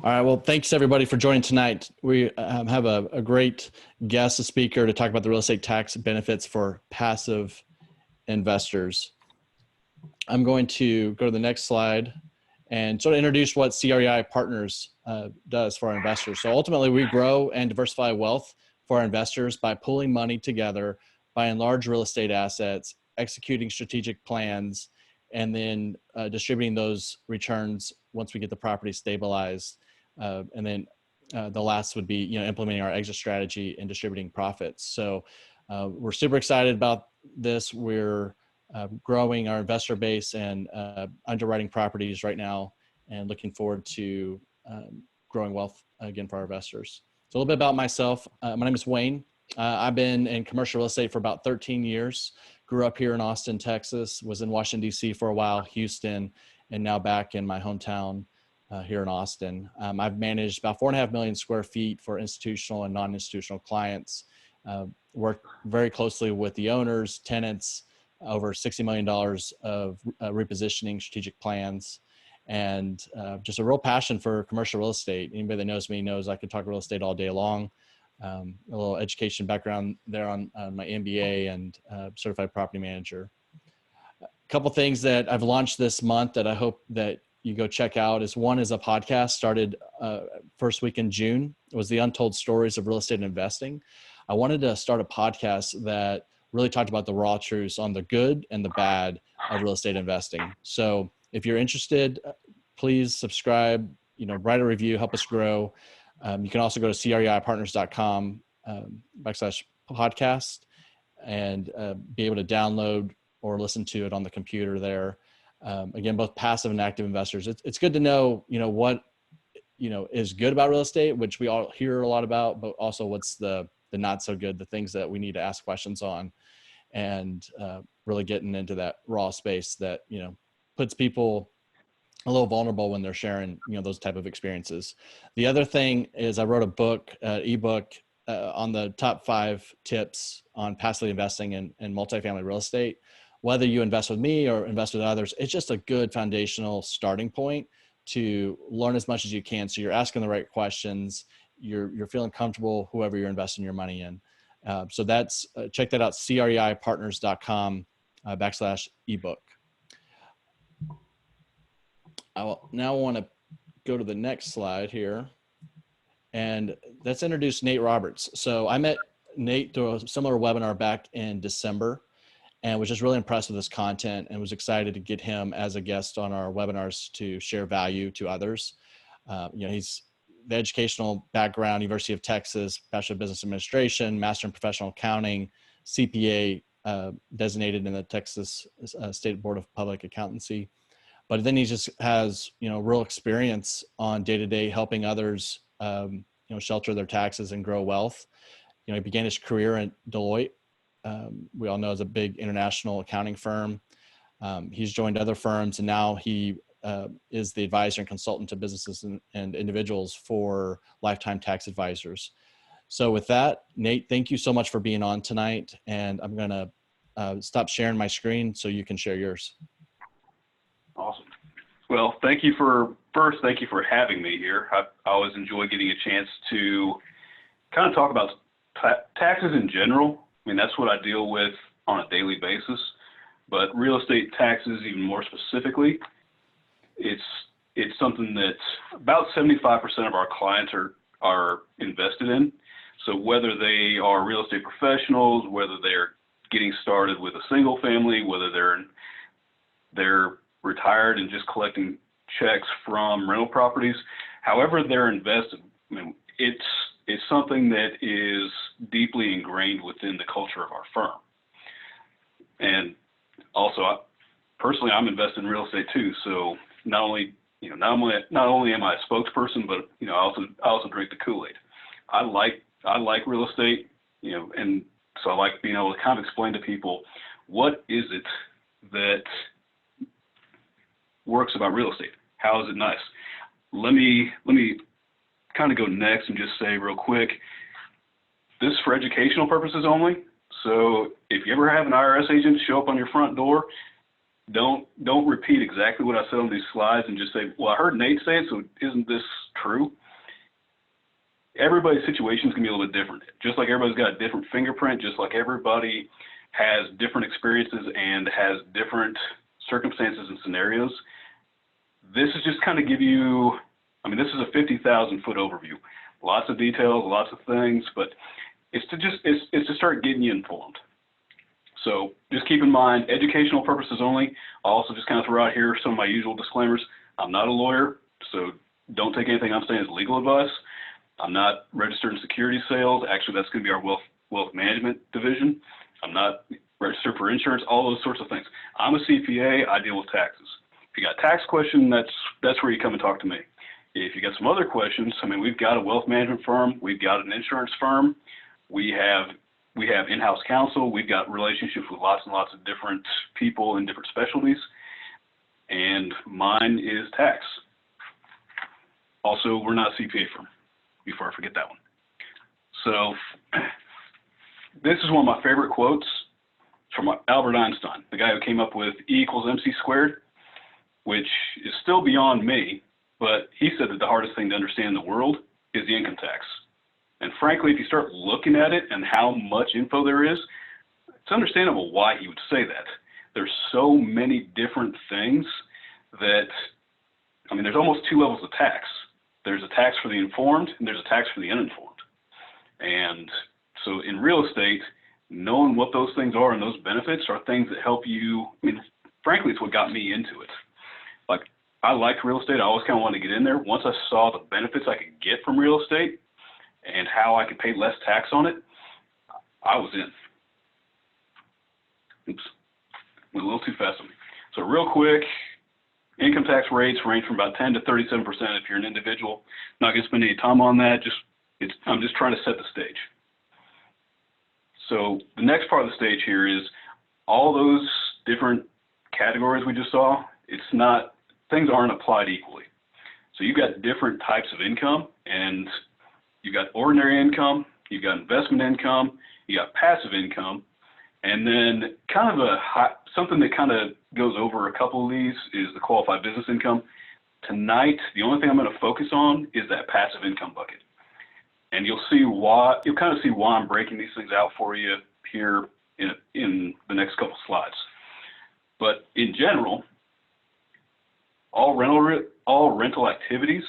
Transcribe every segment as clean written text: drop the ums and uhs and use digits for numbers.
All right. Well, thanks everybody for joining tonight. We have a great guest speaker to talk about the real estate tax benefits for passive investors. I'm going to go to the next slide and sort of introduce what CREI Partners does for our investors. So ultimately, we grow and diversify wealth for our investors by pooling money together, buying large real estate assets, executing strategic plans, and then distributing those returns once we get the property stabilized. And then the last would be, implementing our exit strategy and distributing profits. So we're super excited about this. We're growing our investor base and underwriting properties right now, and looking forward to growing wealth again for our investors. So a little bit about myself. My name is Wayne. I've been in commercial real estate for about 13 years. Grew up here in Austin, Texas, was in Washington, D.C. for a while, Houston, and now back in my hometown here in Austin. I've managed about 4.5 million square feet for institutional and non-institutional clients. Worked very closely with the owners, tenants, over $60 million of repositioning strategic plans, and just a real passion for commercial real estate. Anybody that knows me knows I could talk real estate all day long. A little education background there on my MBA and certified property manager. A couple things that I've launched this month that I hope that you go check out is, one is a podcast started first week in June. It was the Untold Stories of Real Estate Investing. I wanted to start a podcast that really talked about the raw truths on the good and the bad of real estate investing. So if you're interested, please subscribe, write a review, help us grow. You can also go to CREIPartners.com /podcast and be able to download or listen to it on the computer there. Again, both passive and active investors. It's good to know, what, is good about real estate, which we all hear a lot about, but also what's the not so good, the things that we need to ask questions on, and really getting into that raw space that, puts people a little vulnerable when they're sharing, those type of experiences. The other thing is I wrote a book, ebook on the top 5 tips on passively investing in multifamily real estate. Whether you invest with me or invest with others, it's just a good foundational starting point to learn as much as you can. So you're asking the right questions, you're feeling comfortable, whoever you're investing your money in. So that's, check that out, CREIPartners.com /ebook. I now want to go to the next slide here, and let's introduce Neal Roberts. So I met Nate through a similar webinar back in December, and was just really impressed with his content and was excited to get him as a guest on our webinars to share value to others. He's the educational background, University of Texas, Bachelor of Business Administration, Master in Professional Accounting, CPA designated in the Texas State Board of Public Accountancy. But then he just has, real experience on day-to-day helping others, shelter their taxes and grow wealth. He began his career at Deloitte. We all know is a big international accounting firm. He's joined other firms, and now he is the advisor and consultant to businesses and individuals for Lifetime Tax Advisors. So with that, Nate, thank you so much for being on tonight. And I'm going to stop sharing my screen so you can share yours. Awesome. Well, thank you for having me here. I always enjoy getting a chance to kind of talk about taxes in general. I mean, that's what I deal with on a daily basis, but real estate taxes, even more specifically, it's something that about 75% of our clients are invested in. So whether they are real estate professionals, whether they're getting started with a single family, whether they're retired and just collecting checks from rental properties, however they're invested, I mean, it's something that is deeply ingrained within the culture of our firm. And also, personally, I'm invested in real estate too. So not only am I a spokesperson, but I also drink the Kool-Aid. I like real estate, and so I like being able to kind of explain to people what is it that works about real estate. How is it nice? Let me kind of go next and just say real quick, this is for educational purposes only. So if you ever have an IRS agent show up on your front door, don't repeat exactly what I said on these slides and just say, well, I heard Nate say it, so isn't this true. Everybody's situation is going to be a little bit different. Just like everybody's got a different fingerprint, just like everybody has different experiences and has different circumstances and scenarios. This is just kind of give you, I mean, this is a 50,000 foot overview. Lots of details, lots of things, but it's to start getting you informed. So just keep in mind, educational purposes only. I'll also just kind of throw out here some of my usual disclaimers. I'm not a lawyer, so don't take anything I'm saying as legal advice. I'm not registered in security sales. Actually, that's going to be our wealth management division. I'm not registered for insurance, all those sorts of things. I'm a CPA. I deal with taxes. If you got a tax question, that's where you come and talk to me. If you got some other questions, I mean, we've got a wealth management firm. We've got an insurance firm. We have in-house counsel. We've got relationships with lots and lots of different people in different specialties. And mine is tax. Also, we're not a CPA firm, before I forget that one. So this is one of my favorite quotes from Albert Einstein, the guy who came up with E=mc², which is still beyond me, but he said that the hardest thing to understand in the world is the income tax. And frankly, if you start looking at it and how much info there is, it's understandable why he would say that. There's so many different things that, I mean, there's almost two levels of tax. There's a tax for the informed and there's a tax for the uninformed. And so in real estate, knowing what those things are and those benefits are things that help you. I mean, frankly, it's what got me into it. Like, I liked real estate. I always kind of wanted to get in there. Once I saw the benefits I could get from real estate and how I could pay less tax on it, I was in. Oops, went a little too fast on me. So real quick, income tax rates range from about 10 to 37% if you're an individual. Not going to spend any time on that. I'm just trying to set the stage. So the next part of the stage here is all those different categories we just saw. Things aren't applied equally. So you've got different types of income, and you've got ordinary income, you've got investment income, you got passive income, and then kind of something that kind of goes over a couple of these is the qualified business income. Tonight, the only thing I'm going to focus on is that passive income bucket. And you'll kind of see why I'm breaking these things out for you here in the next couple slides. But in general, all rental activities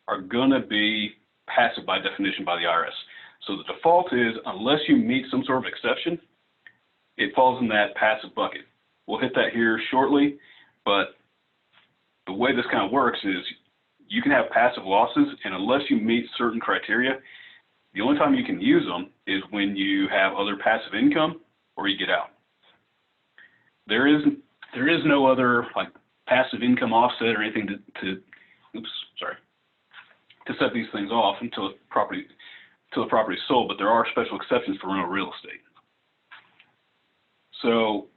are going to be passive by definition by the IRS. So the default is, unless you meet some sort of exception, it falls in that passive bucket. We'll hit that here shortly, but the way this kind of works is you can have passive losses, and unless you meet certain criteria, the only time you can use them is when you have other passive income or you get out. There is no other like passive income offset or anything to set these things off until the property is sold, but there are special exceptions for rental real estate. So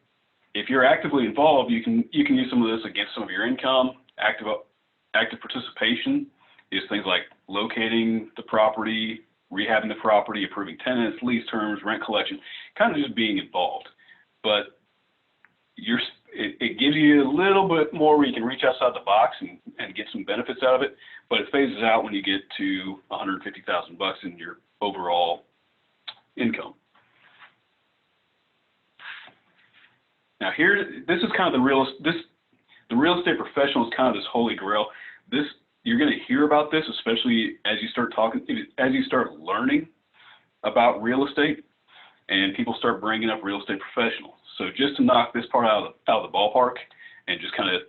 if you're actively involved, you can use some of this against some of your income. Active participation is things like locating the property, rehabbing the property, approving tenants, lease terms, rent collection, kind of just being involved. But it gives you a little bit more where you can reach outside the box and get some benefits out of it, but it phases out when you get to $150,000 in your overall income. Now this is kind of the real estate professional is kind of this holy grail. You're going to hear about this, especially as you start learning about real estate, and people start bringing up real estate professionals. So just to knock this part out of the ballpark, and just kind of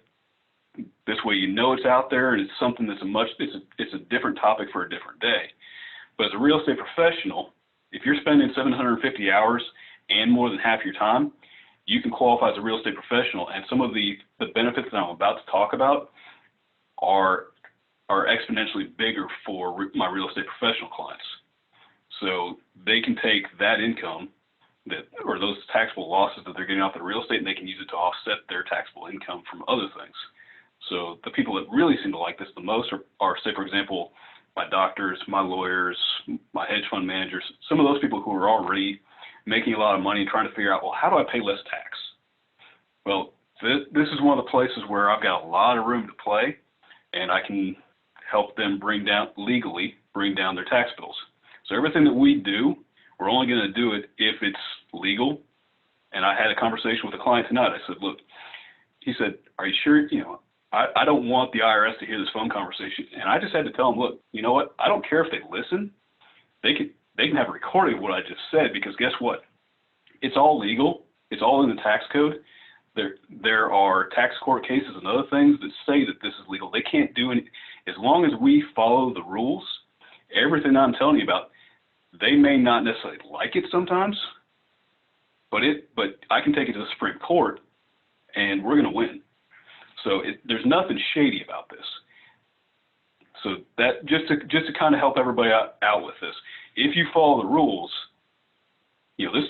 this way you know it's out there, and it's something that's it's a different topic for a different day. But as a real estate professional, if you're spending 750 hours and more than half your time, you can qualify as a real estate professional, and some of the benefits that I'm about to talk about are exponentially bigger for my real estate professional clients. So they can take that income or those taxable losses that they're getting off the real estate, and they can use it to offset their taxable income from other things. So the people that really seem to like this the most are say, for example, my doctors, my lawyers, my hedge fund managers, some of those people who are already making a lot of money and trying to figure out, well, how do I pay less tax? Well, this is one of the places where I've got a lot of room to play, and I can help them legally bring down their tax bills. So everything that we do, we're only going to do it if it's legal. And I had a conversation with a client tonight. I said, look, he said, are you sure? You know, I don't want the IRS to hear this phone conversation. And I just had to tell him, look, you know what? I don't care if they listen. They can have a recording of what I just said, because guess what? It's all legal. It's all in the tax code. There are tax court cases and other things that say that this is legal. They can't do any, as long as we follow the rules. Everything I'm telling you about, they may not necessarily like it sometimes, but I can take it to the Supreme Court and we're going to win. So there's nothing shady about this. So that just to kind of help everybody out with this, if you follow the rules, you know, the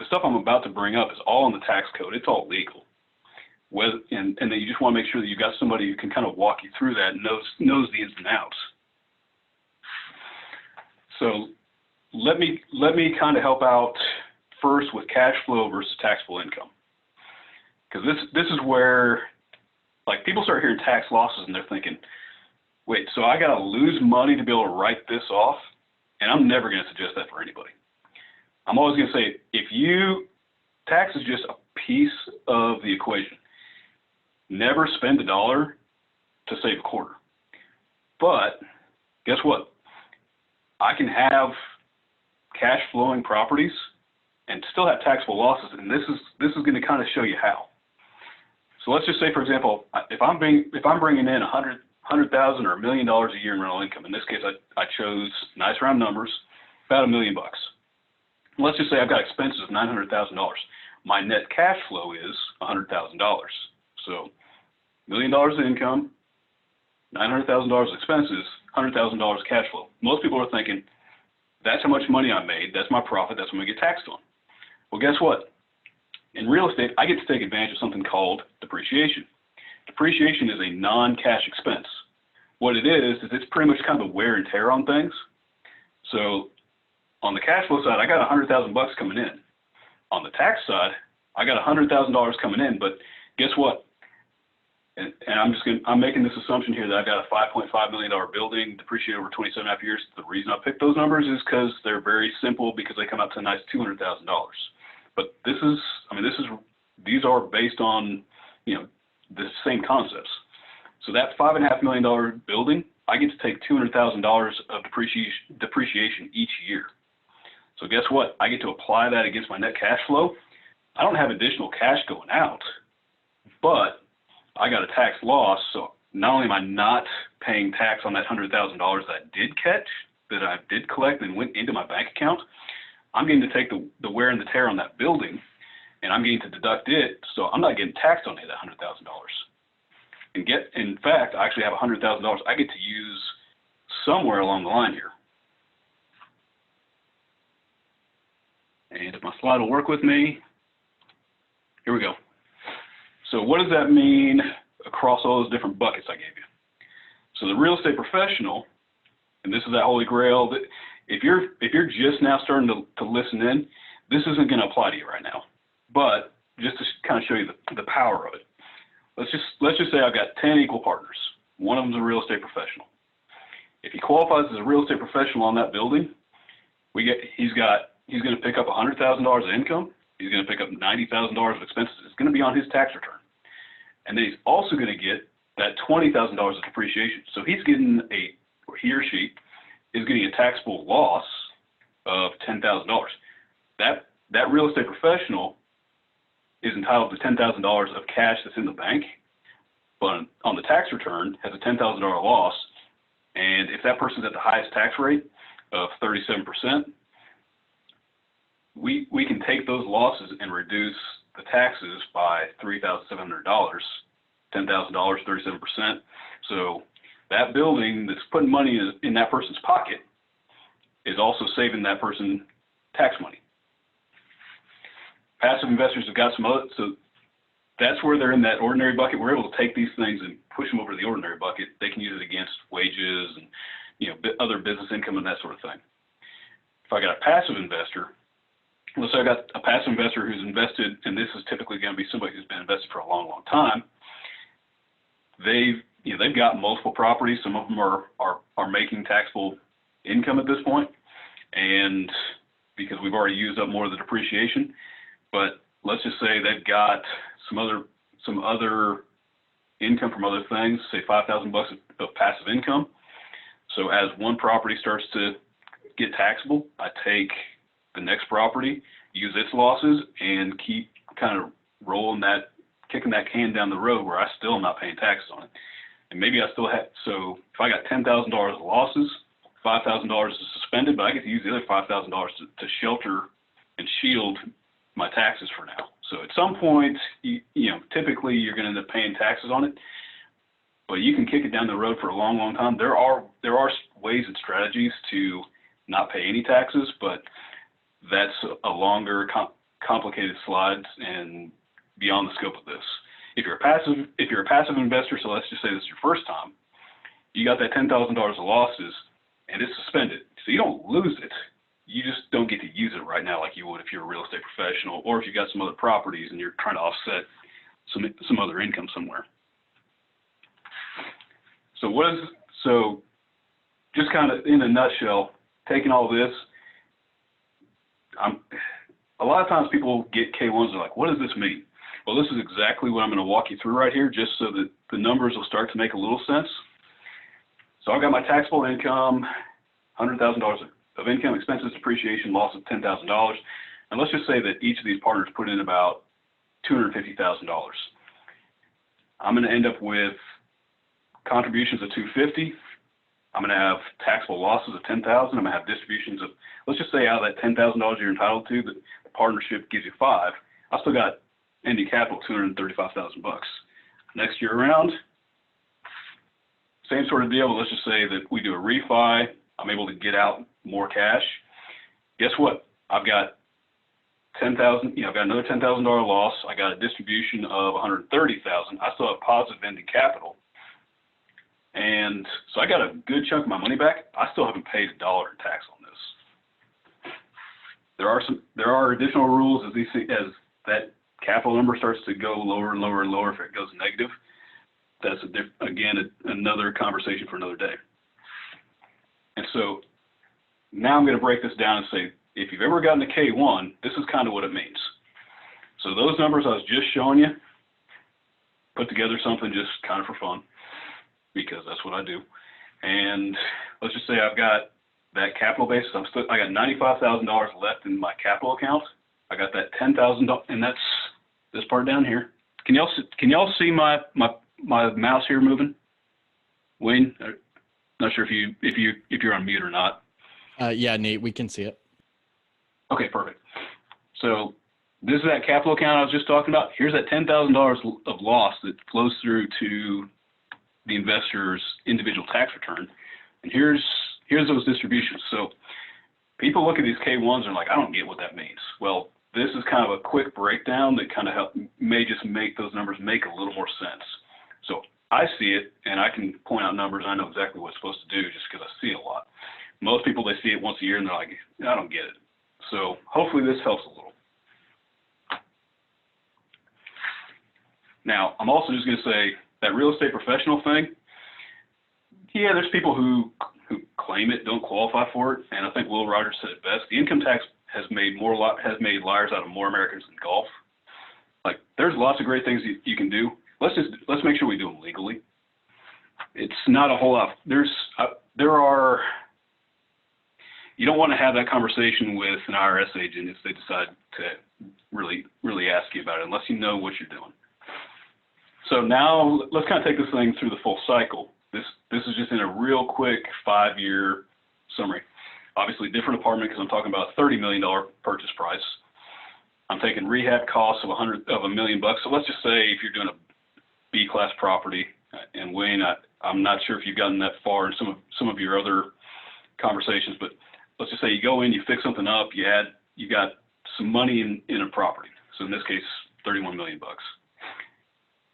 stuff I'm about to bring up is all in the tax code. It's all legal. And then you just want to make sure that you've got somebody who can kind of walk you through that and knows the ins and outs. So let me kind of help out first with cash flow versus taxable income, because this is where, like, people start hearing tax losses and they're thinking, wait, so I got to lose money to be able to write this off? And I'm never going to suggest that for anybody. I'm always going to say, tax is just a piece of the equation. Never spend $1 to save a quarter. But guess what? I can have cash flowing properties and still have taxable losses, and this is going to kind of show you how. So let's just say, for example, if I'm bringing in $100,000 or $1 million a year in rental income, in this case I chose nice round numbers, about $1 million. Let's just say I've got expenses of $900,000. My net cash flow is $100,000. So $1 million of income, $900,000 expenses, $100,000 cash flow. Most people are thinking, that's how much money I made, that's my profit, that's what I get taxed on. Well, guess what? In real estate, I get to take advantage of something called depreciation. Depreciation is a non-cash expense. What it is it's pretty much kind of a wear and tear on things. So on the cash flow side, I got $100,000 coming in. On the tax side, I got $100,000 coming in, but guess what? And I'm making this assumption here that I've got a $5.5 million building depreciated over 27.5 years. The reason I picked those numbers is because they're very simple, because they come out to a nice $200,000. But these are based on, you know, the same concepts. So that $5.5 million building, I get to take $200,000 of depreciation each year. So guess what? I get to apply that against my net cash flow. I don't have additional cash going out, but I got a tax loss. So not only am I not paying tax on that $100,000 that I did catch, that I did collect and went into my bank account, I'm getting to take the wear and the tear on that building, and I'm getting to deduct it. So I'm not getting taxed on any of that $100,000. In fact, I actually have $100,000 I get to use somewhere along the line here. And if my slide will work with me, here we go. So what does that mean across all those different buckets I gave you? So the real estate professional, and this is that Holy Grail, that if you're just now starting to listen in, this isn't going to apply to you right now. But just to kind of show you the power of it, let's just say I've got 10 equal partners. One of them is a real estate professional. If he qualifies as a real estate professional on that building, he's going to pick up $100,000 of income. He's going to pick up $90,000 of expenses. It's going to be on his tax return. And then he's also going to get that $20,000 of depreciation. So he or she is getting a taxable loss of $10,000. That real estate professional is entitled to $10,000 of cash that's in the bank, but on the tax return has a $10,000 loss. And if that person's at the highest tax rate of 37%, we can take those losses and reduce the taxes by $3,700, $10,000, 37%. So that building that's putting money in that person's pocket is also saving that person tax money. Passive investors have got some other, so that's where they're in that ordinary bucket. We're able to take these things and push them over to the ordinary bucket. They can use it against wages and, you know, other business income and that sort of thing. If I got a passive investor, let's say I got a passive investor who's invested, and this is typically going to be somebody who's been invested for a long, long time. They've they've got multiple properties. Some of them are making taxable income at this point, and because we've already used up more of the depreciation. But let's just say they've got some other income from other things, say $5,000 of passive income. So as one property starts to get taxable, I take the next property, use its losses, and keep kind of kicking that can down the road where I still am not paying taxes on it. And maybe I still have, so if I got $10,000 of losses, $5,000 is suspended, but I get to use the other $5,000 to shelter and shield my taxes for now. So at some point, typically you're going to end up paying taxes on it, but you can kick it down the road for a long, long time. There are ways and strategies to not pay any taxes, but that's a longer, complicated slide and beyond the scope of this. If you're a passive investor, so let's just say this is your first time, you got that $10,000 of losses and it's suspended. So you don't lose it. You just don't get to use it right now like you would if you're a real estate professional, or if you got some other properties and you're trying to offset some other income somewhere. So just kind of in a nutshell, taking all this, a lot of times people get K1s, they're like, what does this mean? Well, this is exactly what I'm going to walk you through right here, just so that the numbers will start to make a little sense. So I've got my taxable income, $100,000 of income, expenses, depreciation, loss of $10,000. And let's just say that each of these partners put in about $250,000. I'm going to end up with contributions of $250,000. I'm going to have taxable losses of $10,000. I'm going to have distributions of, let's just say out of that $10,000 you're entitled to, the partnership gives you $5,000. I still got ending capital $235,000. Next year around, same sort of deal. Let's just say that we do a refi. I'm able to get out more cash. Guess what? I've got $10,000. I've got another $10,000 loss. I got a distribution of $130,000. I still have positive ending capital, and so I got a good chunk of my money back. I still haven't paid $1 in tax on this. There are additional rules as that capital number starts to go lower and lower and lower. If it goes negative, that's another conversation for another day. And so now I'm going to break this down and say, if you've ever gotten a K1, this is kind of what it means. So those numbers I was just showing you, put together something just kind of for fun, because that's what I do. And let's just say I've got that capital basis. I got $95,000 left in my capital account. I got that $10,000, and that's this part down here. Can y'all see my mouse here moving? Wayne, not sure if you're on mute or not. Yeah, Nate, we can see it. Okay, perfect. So this is that capital account I was just talking about. Here's that $10,000 of loss that flows through to the investor's individual tax return, and here's those distributions. So people look at these K1s and are like, I don't get what that means. Well, this is kind of a quick breakdown that kind of may just make those numbers make a little more sense. So I see it, and I can point out numbers. I know exactly what it's supposed to do just because I see it a lot. Most people, they see it once a year, and they're like, I don't get it. So hopefully this helps a little. Now, I'm also just going to say that real estate professional thing, yeah, there's people who claim it, don't qualify for it, and I think Will Rogers said it best. The income tax has made liars out of more Americans than golf. Like, there's lots of great things you can do. Let's make sure we do them legally. It's not a whole lot. You don't want to have that conversation with an IRS agent if they decide to really ask you about it, unless you know what you're doing. So now let's kind of take this thing through the full cycle. This is just in a real quick 5-year summary. Obviously, different apartment because I'm talking about a $30 million purchase price. I'm taking rehab costs of $1 million. So let's just say if you're doing a B-class property, and Wayne, I'm not sure if you've gotten that far in some of your other conversations, but let's just say you go in, you fix something up, you got some money in a property. So in this case, $31 million.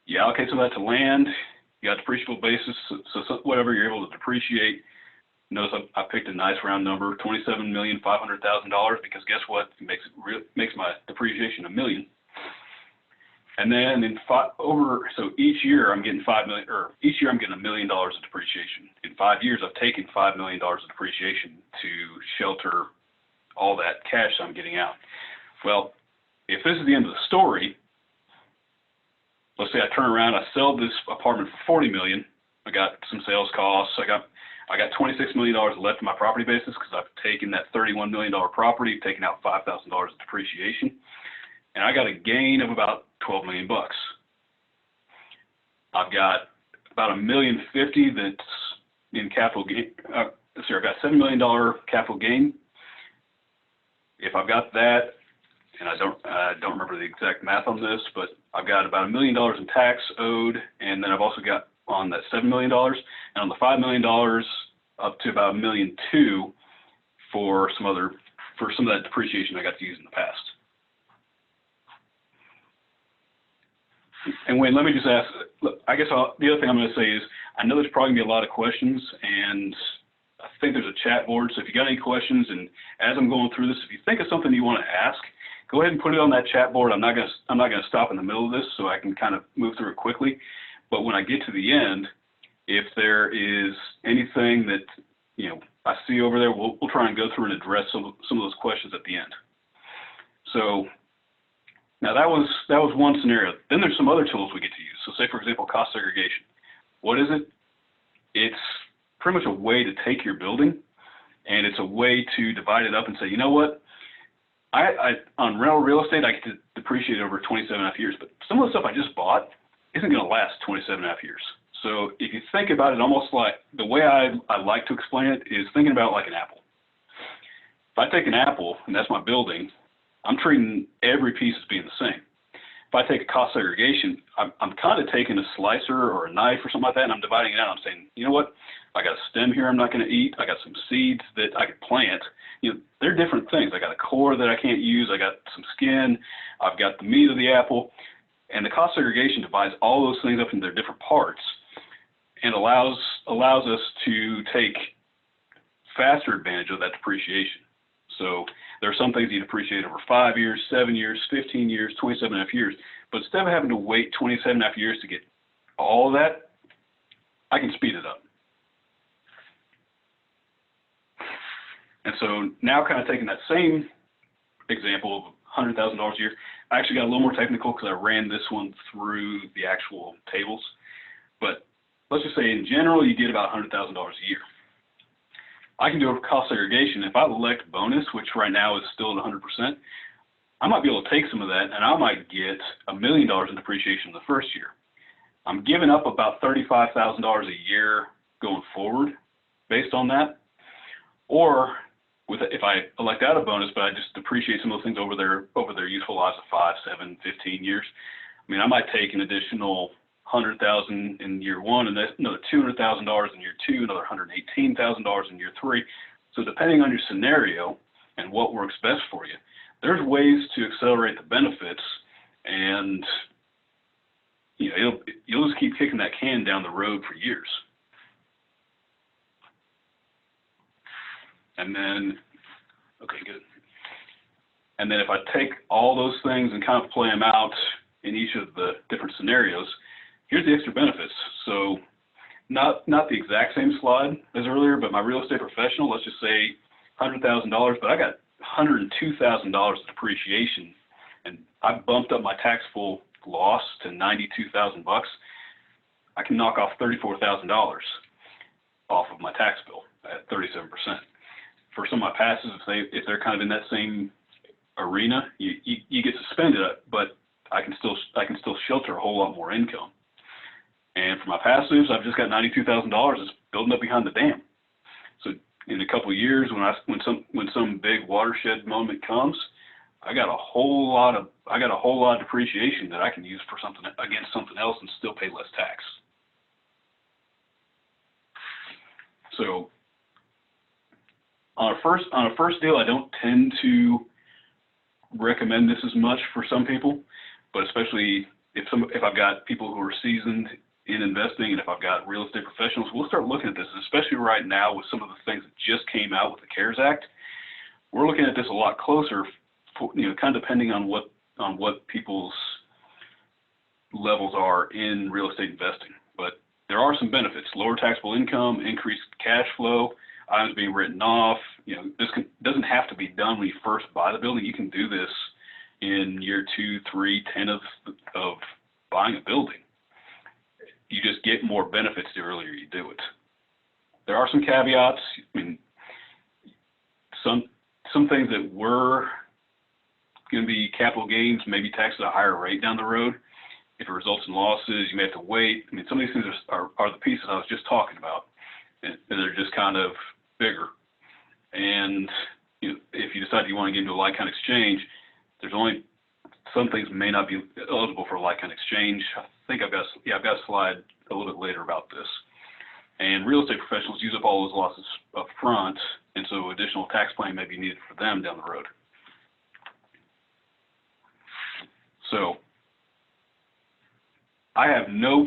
You allocate some of that to land. You got depreciable basis, so whatever you're able to depreciate. Notice I picked a nice round number, $27,500,000, because guess what? It makes my depreciation $1 million. And then so each year I'm getting each year I'm getting $1 million of depreciation. In 5 years, I've taken $5 million of depreciation to shelter all that cash I'm getting out. Well, if this is the end of the story, let's say I turn around, I sell this apartment for $40 million. I got some sales costs. I got $26 million left in my property basis because I've taken that $31 million property, taken out $5,000 of depreciation, and I got a gain of about $12 million bucks. I've got about $1.05 million that's in capital gain. I've got $7 million capital gain. If I've got that, and I don't remember the exact math on this, but I've got about $1 million in tax owed, and then I've also got on that $7 million, and on the $5 million up to about $1.2 million for some of that depreciation I got to use in the past. And Wayne, let me just ask, look, I guess the other thing I'm going to say is, I know there's probably going to be a lot of questions, and I think there's a chat board, so if you got any questions, and as I'm going through this, if you think of something you want to ask, go ahead and put it on that chat board. I'm not going to stop in the middle of this, so I can kind of move through it quickly. But when I get to the end, if there is anything that I see over there, we'll try and go through and address some of those questions at the end. So now that was one scenario. Then there's some other tools we get to use. So say, for example, cost segregation. What is it? It's pretty much a way to take your building, and it's a way to divide it up and say, you know what? On rental real estate, I get to depreciate over 27.5 years, but some of the stuff I just bought isn't going to last 27.5 years. So if you think about it, almost like the way I like to explain it is thinking about it like an apple. If I take an apple and that's my building, I'm treating every piece as being the same. If I take a cost segregation, I'm kind of taking a slicer or a knife or something like that, and I'm dividing it out. I'm saying, you know what? I got a stem here I'm not going to eat. I got some seeds that I could plant. They're different things. I got a core that I can't use. I got some skin. I've got the meat of the apple. And the cost segregation divides all those things up into their different parts and allows us to take faster advantage of that depreciation. So there are some things you depreciate over 5 years, 7 years, 15 years, 27.5 years. But instead of having to wait 27.5 years to get all of that, I can speed it up. And so now, kind of taking that same example of $100,000 a year, I actually got a little more technical because I ran this one through the actual tables. But let's just say in general, you get about $100,000 a year. I can do a cost segregation. If I elect bonus, which right now is still at 100%, I might be able to take some of that, and I might get $1 million in depreciation the first year. I'm giving up about $35,000 a year going forward based on that. Or if I elect out a bonus, but I just depreciate some of those things over their useful lives of 5, 7, 15 years, I mean, I might take an additional $100,000 in year one, and another $200,000 in year two, another $118,000 in year three. So depending on your scenario and what works best for you, there's ways to accelerate the benefits, and you'll just keep kicking that can down the road for years. And then, okay, good. And then if I take all those things and kind of play them out in each of the different scenarios, here's the extra benefits. So not the exact same slide as earlier, but my real estate professional, let's just say $100,000, but I got $102,000 of depreciation, and I bumped up my taxable loss to $92,000 bucks. I can knock off $34,000 off of my tax bill at 37%. For some of my passes, if they're kind of in that same arena, you get suspended, but I can still shelter a whole lot more income. And for my passives, I've just got $92,000 that's building up behind the dam. So in a couple of years, when some big watershed moment comes, I got a whole lot of depreciation that I can use for something against something else and still pay less tax. So on a first deal, I don't tend to recommend this as much for some people, but especially if I've got people who are seasoned in investing, and if I've got real estate professionals, we'll start looking at this, especially right now with some of the things that just came out with the CARES Act. We're looking at this a lot closer, kind of depending on what people's levels are in real estate investing, but there are some benefits: lower taxable income, increased cash flow, items being written off. This doesn't have to be done when you first buy the building. You can do this in year 2, 3, 10 of buying a building. You just get more benefits the earlier you do it. There are some caveats. I mean, some things that were going to be capital gains may be taxed at a higher rate down the road. If it results in losses, you may have to wait. I mean, some of these things are the pieces I was just talking about, and they're just kind of bigger. And if you decide you want to get into a like-kind exchange, there's only some things may not be eligible for a like-kind exchange. I think I've got a slide a little bit later about this. And real estate professionals use up all those losses up front, and so additional tax planning may be needed for them down the road. So I have no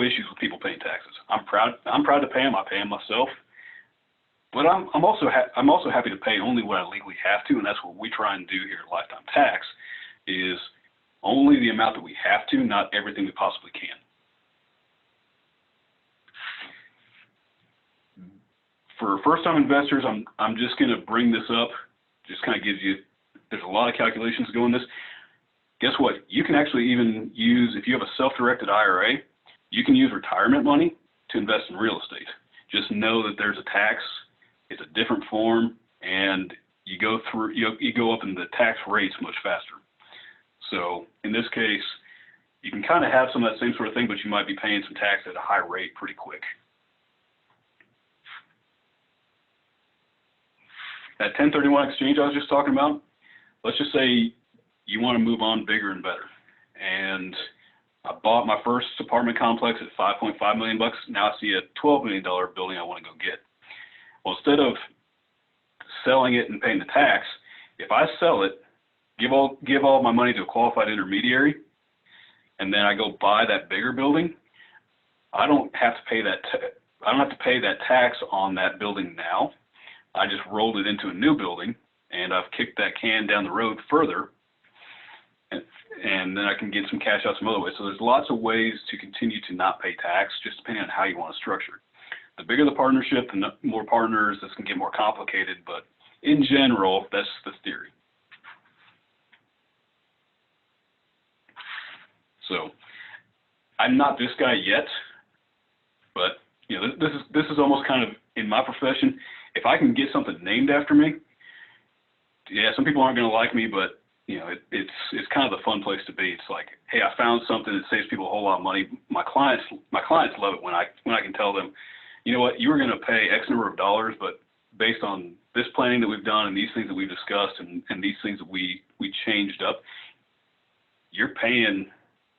issues with people paying taxes. I'm proud to pay them. I pay them myself. But I'm also happy to pay only what I legally have to, and that's what we try and do here at Lifetime Tax, is only the amount that we have to, not everything we possibly can. For first-time investors, I'm just going to bring this up. Just kind of gives you, there's a lot of calculations go in this. Guess what? You can actually even use, if you have a self-directed IRA, you can use retirement money to invest in real estate. Just know that there's a tax. It's a different form, and you go up in the tax rates much faster. So in this case, you can kind of have some of that same sort of thing, but you might be paying some tax at a high rate pretty quick. That 1031 exchange I was just talking about, let's just say you want to move on bigger and better. And I bought my first apartment complex at $5.5 million. Now I see a $12 million building I want to go get. Well, instead of selling it and paying the tax, if I sell it, give all my money to a qualified intermediary, and then I go buy that bigger building, I don't have to pay that tax on that building now. I just rolled it into a new building, and I've kicked that can down the road further, and then I can get some cash out some other way. So there's lots of ways to continue to not pay tax, just depending on how you want to structure it. The bigger the partnership, the more partners, this can get more complicated, but in general, that's the theory. So I'm not this guy yet, but this is almost kind of in my profession. If I can get something named after me, yeah, some people aren't going to like me, but it's kind of the fun place to be. It's like, hey, I found something that saves people a whole lot of money. My clients love it when I can tell them, you know what, you were going to pay X number of dollars, but based on this planning that we've done and these things that we've discussed and these things that we changed up, you're paying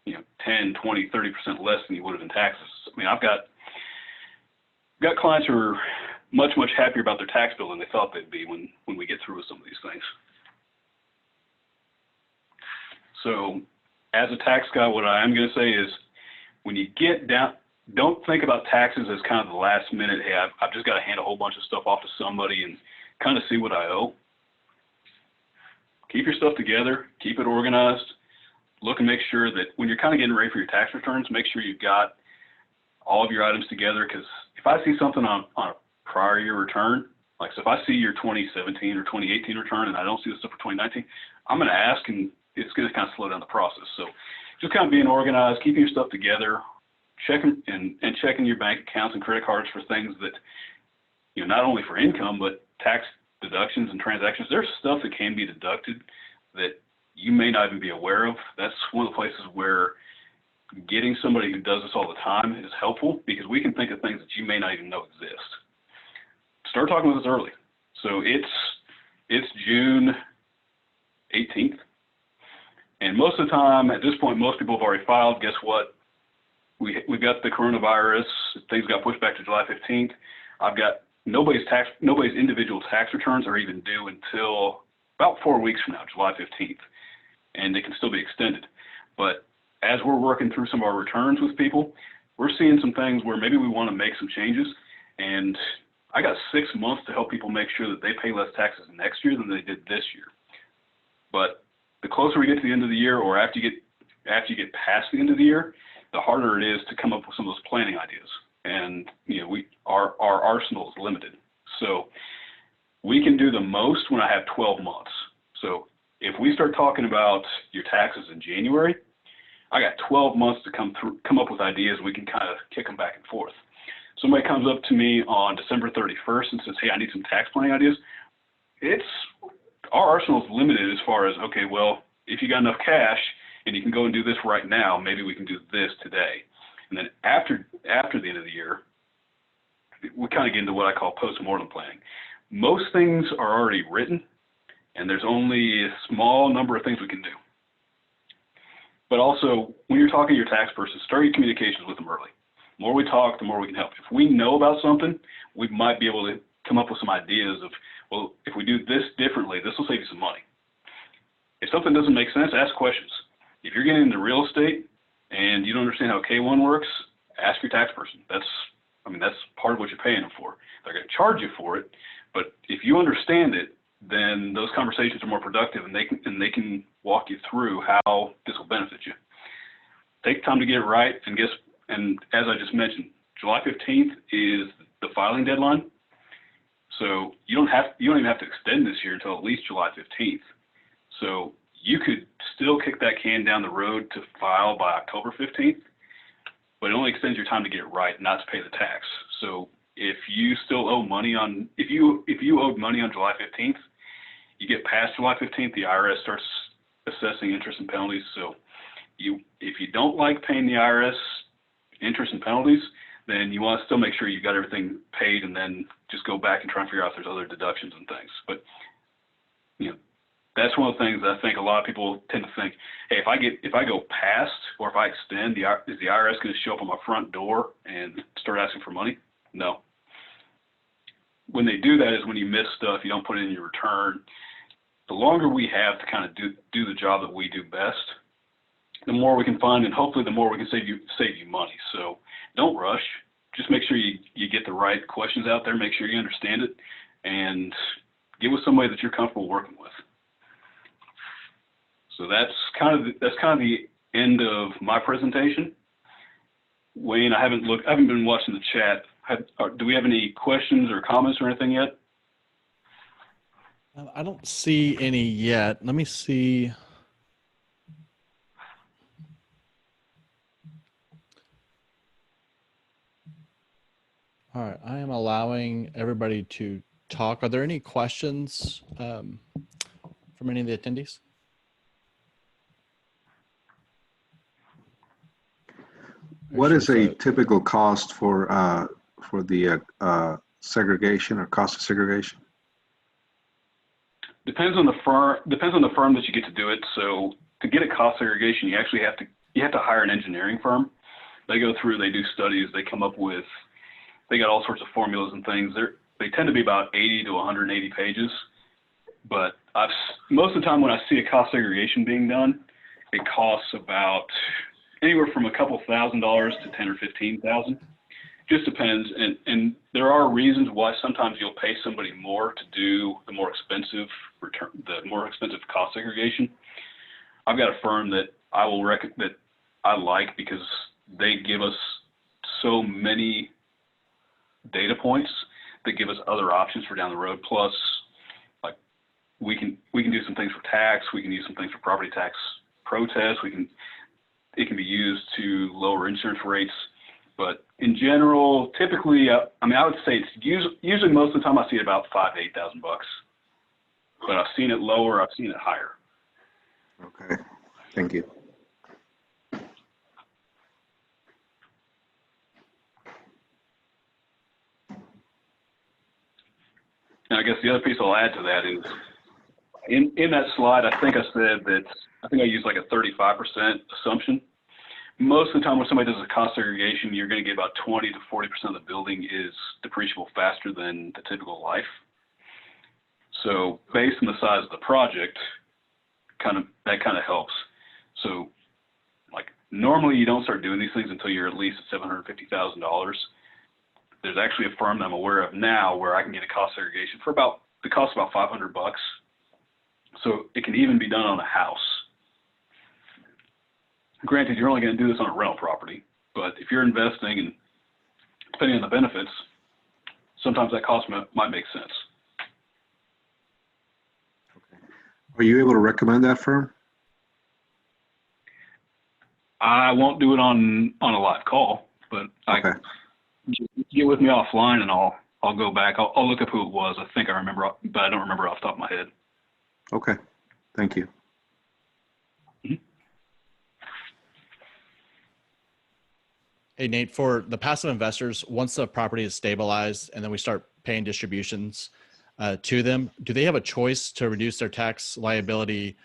10, 20, 30% less than you would have in taxes. I mean, I've got clients who are much happier about their tax bill than they thought they'd be when we get through with some of these things. So as a tax guy, what I am going to say is, when you get down, don't think about taxes as kind of the last minute, hey, I've just got to hand a whole bunch of stuff off to somebody and kind of see what I owe. Keep your stuff together, keep it organized, look and make sure that when you're kind of getting ready for your tax returns, make sure you've got all of your items together, because if I see something on a prior year return, like, so if I see your 2017 or 2018 return and I don't see the stuff for 2019, I'm going to ask, and it's going to kind of slow down the process. So just kind of being organized, keeping your stuff together, checking your bank accounts and credit cards for things that, not only for income, but tax deductions and transactions. There's stuff that can be deducted that you may not even be aware of. That's one of the places where getting somebody who does this all the time is helpful, because we can think of things that you may not even know exist. Start talking with us early. So it's June 18th. And most of the time, at this point, most people have already filed. Guess what? We've got the coronavirus. Things got pushed back to July 15th. I've got nobody's individual tax returns are even due until about 4 weeks from now, July 15th. And they can still be extended. But as we're working through some of our returns with people, we're seeing some things where maybe we want to make some changes. And I got 6 months to help people make sure that they pay less taxes next year than they did this year. But the closer we get to the end of the year, or after after you get past the end of the year, the harder it is to come up with some of those planning ideas. And our arsenal is limited. So we can do the most when I have 12 months. So if we start talking about your taxes in January, I got 12 months to come up with ideas. We can kind of kick them back and forth. Somebody comes up to me on December 31st and says, hey, I need some tax planning ideas. Our arsenal is limited as far as, okay, well, if you got enough cash and you can go and do this right now, maybe we can do this today. And then after the end of the year, we kind of get into what I call post-mortem planning. Most things are already written, and there's only a small number of things we can do. But also, when you're talking to your tax person, start your communications with them early. The more we talk, the more we can help. If we know about something, we might be able to come up with some ideas of, well, if we do this differently, this will save you some money. If something doesn't make sense, ask questions. If you're getting into real estate and you don't understand how K-1 works, ask your tax person. That's part of what you're paying them for. They're going to charge you for it, but if you understand it, then those conversations are more productive, and they can walk you through how this will benefit you. Take time to get it right, and as I just mentioned, July 15th is the filing deadline. So you don't even have to extend this year until at least July 15th. So you could still kick that can down the road to file by October 15th, but it only extends your time to get it right, not to pay the tax. So if you still owe money if you owed money on July 15th, you get past July 15th, the IRS starts assessing interest and penalties. So if you don't like paying the IRS interest and penalties, then you want to still make sure you got everything paid, and then just go back and try and figure out if there's other deductions and things. But that's one of the things that I think a lot of people tend to think, hey, if I go past or if I extend, is the IRS going to show up on my front door and start asking for money? No. When they do that is when you miss stuff, you don't put it in your return. The longer we have to kind of do the job that we do best, the more we can find, and hopefully the more we can save you money. So don't rush. Just make sure you get the right questions out there, make sure you understand it, and get with somebody that you're comfortable working with. So that's kind of the end of my presentation. Wayne, I haven't been watching the chat. Do we have any questions or comments or anything yet? I don't see any yet. Let me see. All right, I am allowing everybody to talk. Are there any questions from any of the attendees? What is a typical cost for the segregation or cost of segregation? Depends on the firm that you get to do it. So to get a cost segregation, you actually have to hire an engineering firm. They go through, they do studies, they come up with, they got all sorts of formulas and things. They tend to be about 80 to 180 pages. But most of the time when I see a cost segregation being done, it costs about anywhere from a couple $1,000 to $10,000 or $15,000. Just depends, and there are reasons why sometimes you'll pay somebody more to do the more expensive cost segregation. I've got a firm that I like because they give us so many data points that give us other options for down the road. Plus, like we can do some things for tax, we can use some things for property tax protest, it can be used to lower insurance rates. But in general, typically, I would say it's usually most of the time I see it about $5,000 to $8,000 bucks. But I've seen it lower, I've seen it higher. Okay, thank you. And I guess the other piece I'll add to that is, in that slide, I think I said that, I think I used like a 35% assumption. Most of the time when somebody does a cost segregation, you're going to get about 20 to 40% of the building is depreciable faster than the typical life. So based on the size of the project, that kind of helps. So like normally you don't start doing these things until you're at least at $750,000. There's actually a firm that I'm aware of now where I can get a cost segregation for the cost about $500 bucks. So it can even be done on a house. granted, you're only going to do this on a rental property, but if you're investing and depending on the benefits, sometimes that cost might make sense. Are you able to recommend that firm? I won't do it on a live call, but Okay. Get with me offline and I'll go back. I'll look up who it was. I think I remember, but I don't remember off the top of my head. Okay. Thank you. Hey, Nate, for the passive investors, once the property is stabilized and then we start paying distributions to them, do they have a choice to reduce their tax liability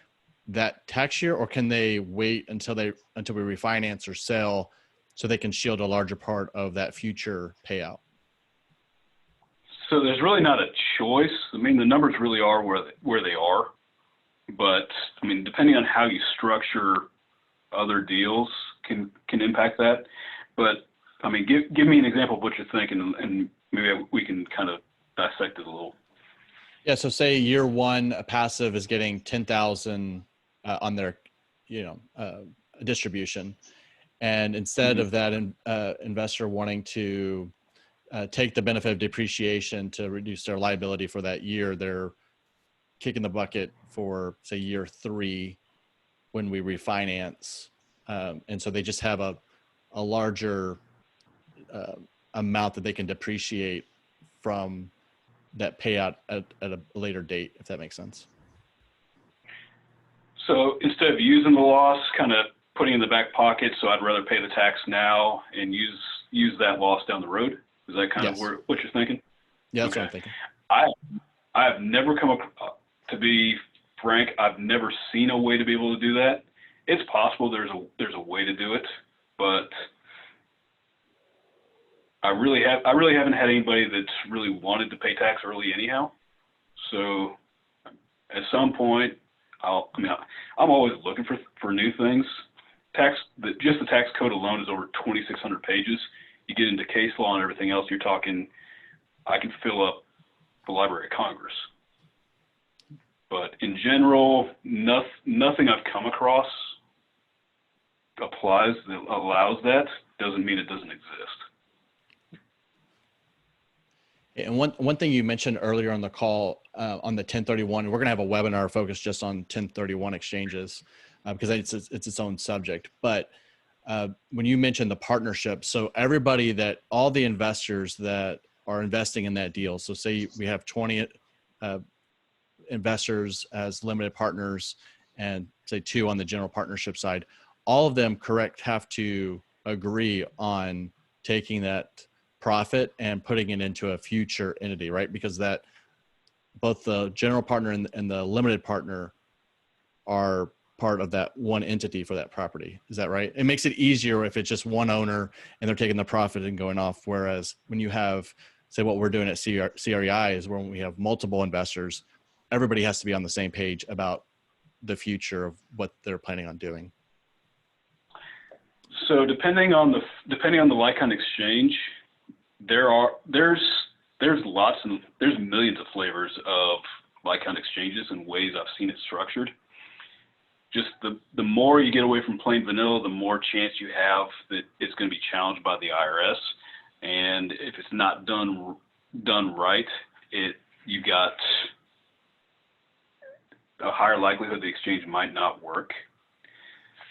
that tax year, or can they wait until we refinance or sell so they can shield a larger part of that future payout? So there's really not a choice. I mean, the numbers really are where they are, but I mean, depending on how you structure other deals can impact that. But I mean, give me an example of what you're thinking, and maybe we can kind of dissect it a little. Yeah. So say year one, a passive is getting 10,000 on their, distribution, and instead of that investor wanting to take the benefit of depreciation to reduce their liability for that year, they're kicking the bucket for, say, year 3 when we refinance, and so they just have a larger amount that they can depreciate from that payout at a later date, if that makes sense. So instead of using the loss, kind of putting in the back pocket, so I'd rather pay the tax now and use that loss down the road. Is that kind of what you're thinking? Yeah, that's what I'm thinking. I have never come up, to be frank, I've never seen a way to be able to do that. It's possible there's a way to do it, but I really haven't had anybody that's really wanted to pay tax early anyhow. So at some point, I'm always looking for new things. Just the tax code alone is over 2,600 pages. You get into case law and everything else, you're talking, I can fill up the Library of Congress. But in general, nothing I've come across applies that allows that. Doesn't mean it doesn't exist. And one thing you mentioned earlier on the call on the 1031, we're going to have a webinar focused just on 1031 exchanges because it's its own subject. But when you mentioned the partnership, so all the investors that are investing in that deal, so say we have 20 investors as limited partners and say 2 on the general partnership side, all of them have to agree on taking that profit and putting it into a future entity, right? Because that both the general partner and the limited partner are part of that one entity for that property. Is that right? It makes it easier if it's just one owner and they're taking the profit and going off. Whereas when you have, say, what we're doing at CREI is when we have multiple investors, everybody has to be on the same page about the future of what they're planning on doing. So depending on the like-kind exchange, there's millions of flavors of like-kind exchanges and ways I've seen it structured. Just the more you get away from plain vanilla, the more chance you have that it's going to be challenged by the IRS. And if it's not done right, you've got a higher likelihood the exchange might not work.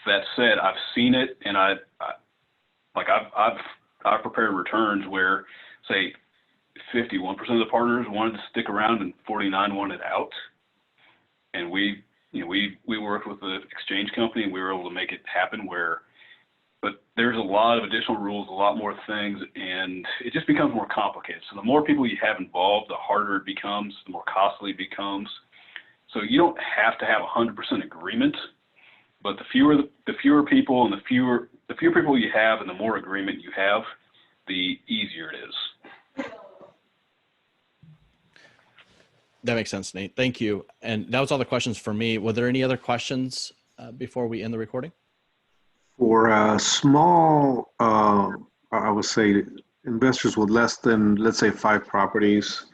That said, I've seen it, and I've prepared returns where, say, 51% of the partners wanted to stick around and 49 wanted out, and we worked with the exchange company and we were able to make it happen. But there's a lot of additional rules, a lot more things, and it just becomes more complicated. So the more people you have involved, the harder it becomes, the more costly it becomes. So you don't have to have 100% agreement, but the fewer people and the fewer people you have and the more agreement you have, the easier it is. That makes sense, Nate. Thank you. And that was all the questions for me. Were there any other questions before we end the recording? For small, I would say investors with less than, let's say, 5 properties,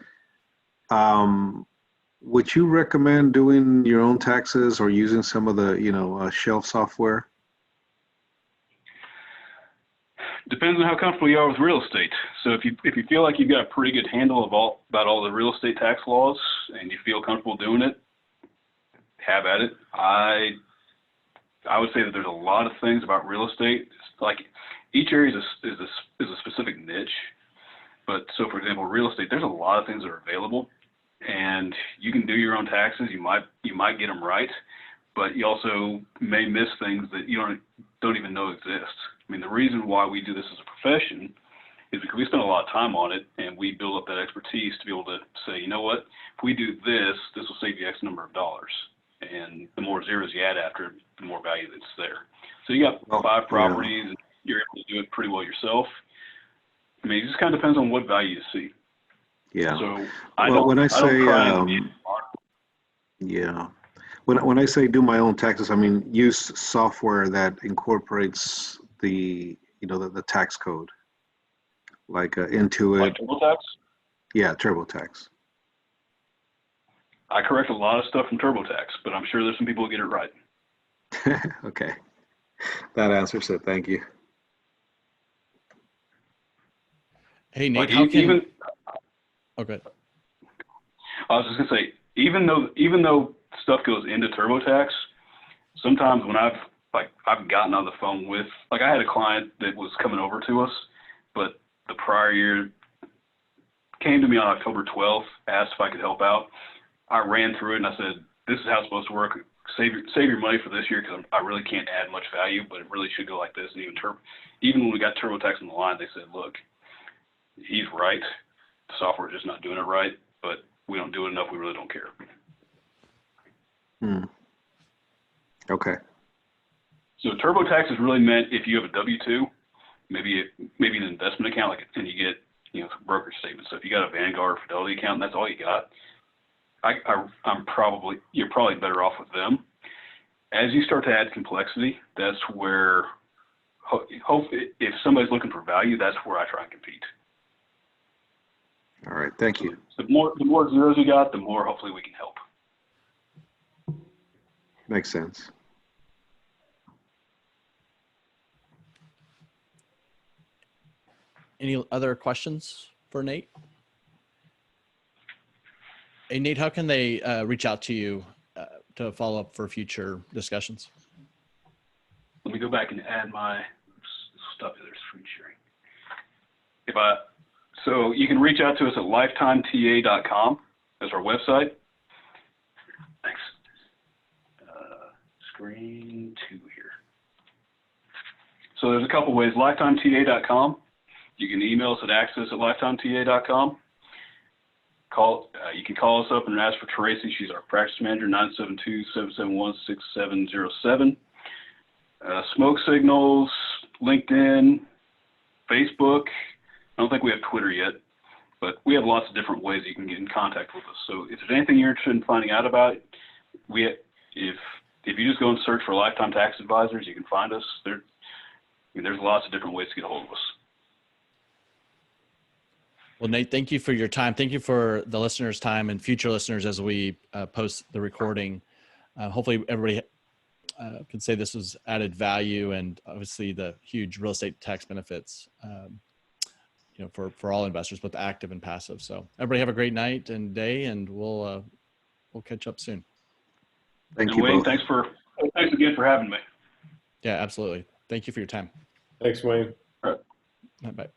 would you recommend doing your own taxes or using some of the, shelf software? Depends on how comfortable you are with real estate. So if you feel like you've got a pretty good handle about all the real estate tax laws and you feel comfortable doing it, have at it. I would say that there's a lot of things about real estate. It's like each area is a specific niche. But so for example, real estate, there's a lot of things that are available, and you can do your own taxes. You might get them right, but you also may miss things that you don't even know exist. I mean, the reason why we do this as a profession is because we spend a lot of time on it, and we build up that expertise to be able to say, you know what, if we do this will save you X number of dollars. And the more zeros you add after it, the more value that's there. So you got 5 properties, and you're able to do it pretty well yourself. I mean, it just kind of depends on what value you see. Yeah. So when I say do my own taxes, I mean use software that incorporates the tax code, like Intuit. Like TurboTax? Yeah, TurboTax. I correct a lot of stuff from TurboTax, but I'm sure there's some people who get it right. Okay, that answers it. Thank you. Hey Nate, Like how can? even? Okay. I was just gonna say, even though stuff goes into TurboTax, sometimes when I've gotten on the phone with, like, I had a client that was coming over to us, but the prior year came to me on October 12th, asked if I could help out. I ran through it and I said, this is how it's supposed to work. Save your money for this year because I really can't add much value, but it really should go like this. And even when we got TurboTax on the line, they said, look, he's right. The software is just not doing it right, but we don't do it enough. We really don't care. Okay. So TurboTax is really meant if you have a W-2, maybe an investment account, and you get brokerage statements. So if you got a Vanguard or Fidelity account, and that's all you got, you're probably better off with them. As you start to add complexity, that's where if somebody's looking for value, that's where I try and compete. All right, thank you. So the more zeros you got, the more hopefully we can help. Makes sense. Any other questions for Nate? Hey Nate, how can they reach out to you to follow up for future discussions? Let me go back and add my stuff. There's screen sharing. So you can reach out to us at lifetimetA.com. That's our website. Thanks. Screen 2 here. So there's a couple ways. lifetimetA.com. You can email us at access@lifetimetA.com. You can call us up and ask for Tracy. She's our practice manager, 972-771-6707. Smoke signals, LinkedIn, Facebook. I don't think we have Twitter yet, but we have lots of different ways you can get in contact with us. So if there's anything you're interested in finding out about, if you just go and search for Lifetime Tax Advisors, you can find us. There's lots of different ways to get a hold of us. Well, Nate, thank you for your time. Thank you for the listeners' time and future listeners as we post the recording. Hopefully everybody can say this was added value, and obviously the huge real estate tax benefits for all investors, both active and passive. So everybody have a great night and day, and we'll catch up soon. Thank you, Wayne, both. thanks again for having me. Yeah, absolutely. Thank you for your time. Thanks, Wayne. All right. Bye.